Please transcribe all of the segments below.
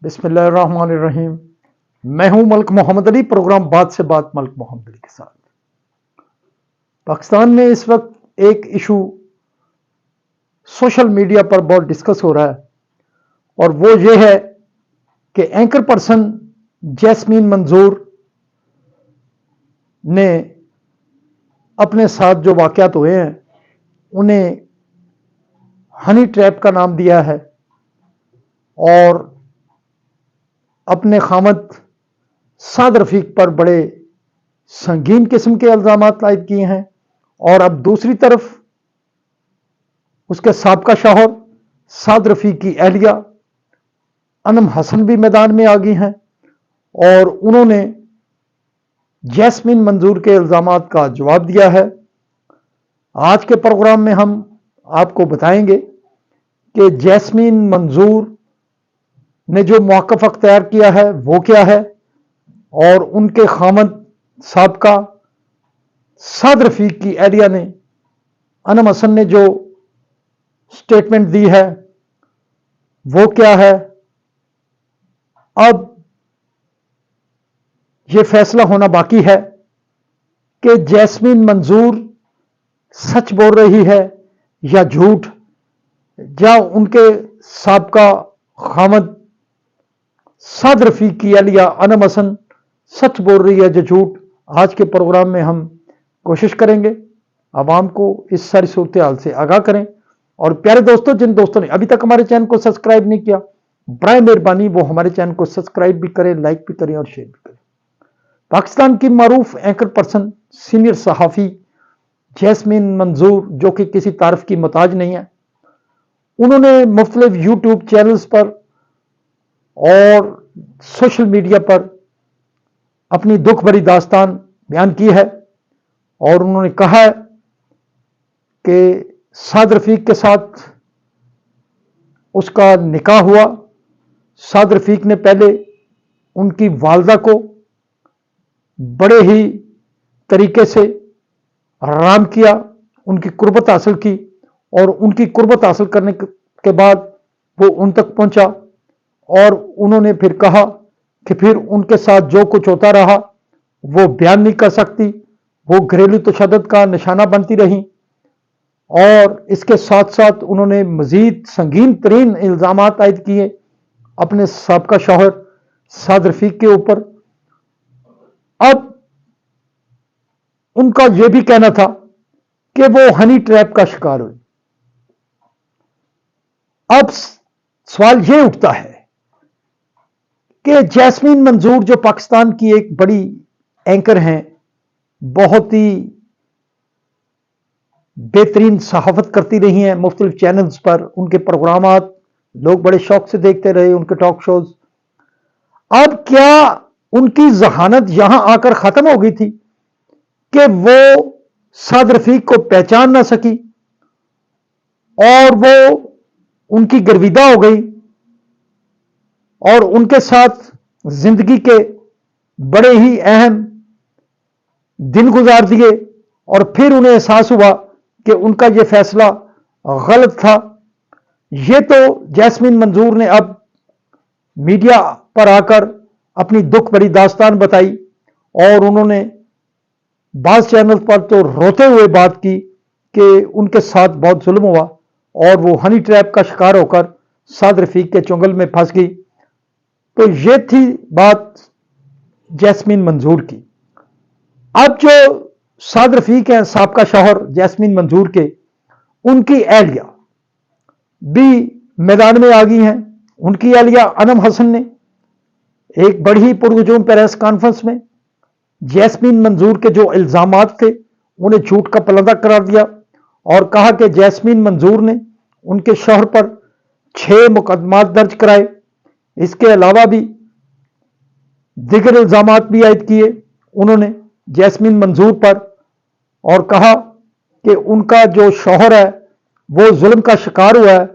बिस्मिल्लाहिर्रहमानिर्रहीम। मैं हूं मलिक मोहम्मद अली। प्रोग्राम बात से बात मलिक मोहम्मद अली के साथ। पाकिस्तान में इस वक्त एक इशू सोशल मीडिया पर बहुत डिस्कस हो रहा है और वो ये है कि एंकर पर्सन जैस्मीन मंजूर ने अपने साथ जो वाक़यात हुए हैं उन्हें हनी ट्रैप का नाम दिया है और अपने खामद साद रफीक पर बड़े संगीन किस्म के इल्ज़ामात आयद किए हैं। और अब दूसरी तरफ उसके साबका शौहर साद रफीक की अहलिया अनम हसन भी मैदान में आ गई हैं और उन्होंने जैस्मीन मंजूर के इल्ज़ामात का जवाब दिया है। आज के प्रोग्राम में हम आपको बताएंगे कि जैस्मीन मंजूर ने जो मौक़िफ़ अख्तियार किया है वो क्या है और उनके खामद साबका साद रफीक की अहलिया ने अनम हसन ने जो स्टेटमेंट दी है वो क्या है। अब ये फैसला होना बाकी है कि जैस्मीन मंजूर सच बोल रही है या झूठ, या उनके साबका खामद साद रफीक की अहलिया अनम हसन सच बोल रही है या झूठ। आज के प्रोग्राम में हम कोशिश करेंगे आवाम को इस सारी सूरत हाल से आगाह करें। और प्यारे दोस्तों, जिन दोस्तों ने अभी तक हमारे चैनल को सब्सक्राइब नहीं किया, बराए मेहरबानी वो हमारे चैनल को सब्सक्राइब भी करें, लाइक भी करें और शेयर भी करें। पाकिस्तान की मारूफ एंकर पर्सन सीनियर सहाफ़ी जैस्मीन मंजूर, जो कि किसी तारीफ की मोहताज नहीं है, उन्होंने मुख्तलिफ यूट्यूब चैनल्स पर और सोशल मीडिया पर अपनी दुख भरी दास्तान बयान की है और उन्होंने कहा है कि साद रफीक के साथ उसका निकाह हुआ। साद रफीक ने पहले उनकी वालदा को बड़े ही तरीके से आराम किया, उनकी कुर्बत हासिल की और उनकी कुर्बत हासिल करने के बाद वो उन तक पहुंचा और उन्होंने फिर कहा कि फिर उनके साथ जो कुछ होता रहा वो बयान नहीं कर सकती, वो घरेलू तशद्दुद का निशाना बनती रही। और इसके साथ साथ उन्होंने मजीद संगीन तरीन इल्ज़ामात आयद किए अपने साबका शौहर साद रफीक के ऊपर। अब उनका यह भी कहना था कि वो हनी ट्रैप का शिकार हुई। अब सवाल यह उठता है कि जैस्मीन मंजूर जो पाकिस्तान की एक बड़ी एंकर हैं, बहुत ही बेहतरीन सहाफत करती रही हैं मुख्तलिफ चैनल्स पर, उनके प्रोग्रामात लोग बड़े शौक से देखते रहे, उनके टॉक शोज। अब क्या उनकी जहानत यहां आकर खत्म हो गई थी कि वो साद रफीक को पहचान ना सकी और वो उनकी गर्विदा हो गई और उनके साथ जिंदगी के बड़े ही अहम दिन गुजार दिए और फिर उन्हें एहसास हुआ कि उनका यह फैसला गलत था। यह तो जैस्मीन मंजूर ने अब मीडिया पर आकर अपनी दुख भरी दास्तान बताई और उन्होंने बाज़ चैनल पर तो रोते हुए बात की कि उनके साथ बहुत जुल्म हुआ और वो हनी ट्रैप का शिकार होकर साद रफीक के चुंगल में फंस गई। तो ये थी बात जैस्मीन मंजूर की। अब जो साद रफीक हैं, साबका शौहर जैस्मीन मंजूर के, उनकी अहलिया भी मैदान में आ गई हैं। उनकी अहलिया अनम हसन ने एक बड़ी ही पुरहुजूम प्रेस कॉन्फ्रेंस में जैस्मीन मंजूर के जो इल्ज़ामात थे उन्हें झूठ का पलंदा करार दिया और कहा कि जैस्मीन मंजूर ने उनके शौहर पर 6 मुकदमात दर्ज कराए। इसके अलावा भी दिगर इल्ज़ामात भी आयद किए उन्होंने जैस्मीन मंजूर पर और कहा कि उनका जो शौहर है वो जुल्म का शिकार हुआ है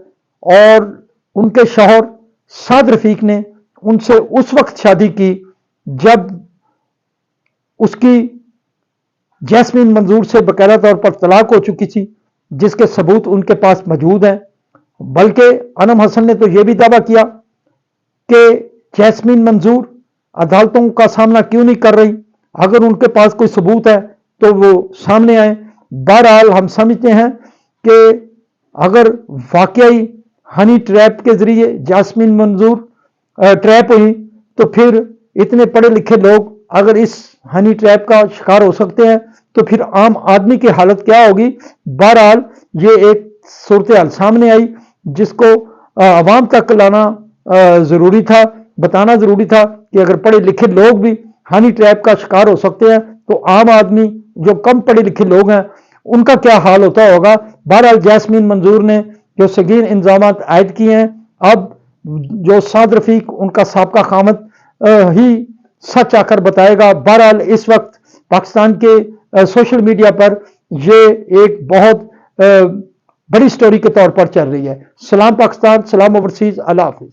और उनके शौहर साद रफीक ने उनसे उस वक्त शादी की जब उसकी जैस्मीन मंजूर से बकायदा तौर पर तलाक हो चुकी थी, जिसके सबूत उनके पास मौजूद हैं। बल्कि अनम हसन ने तो यह भी दावा किया कि जैस्मीन मंजूर अदालतों का सामना क्यों नहीं कर रही? अगर उनके पास कोई सबूत है तो वो सामने आए। बहरहाल हम समझते हैं कि अगर वाकई हनी ट्रैप के जरिए जैस्मीन मंजूर ट्रैप हुई तो फिर इतने पढ़े लिखे लोग अगर इस हनी ट्रैप का शिकार हो सकते हैं तो फिर आम आदमी की हालत क्या होगी? बहरहाल ये एक सूरत हाल सामने आई जिसको आवाम तक लाना जरूरी था, बताना जरूरी था कि अगर पढ़े लिखे लोग भी हनी ट्रैप का शिकार हो सकते हैं तो आम आदमी जो कम पढ़े लिखे लोग हैं उनका क्या हाल होता होगा। बहरहाल जैस्मीन मंजूर ने जो संगीन इंजाम आयद किए हैं, अब जो साद रफीक उनका साबका खामद ही सच आकर बताएगा। बहरहाल इस वक्त पाकिस्तान के सोशल मीडिया पर ये एक बहुत बड़ी स्टोरी के तौर पर चल रही है। सलाम पाकिस्तान, सलाम ओवरसीज, अल्लाह हाफिज।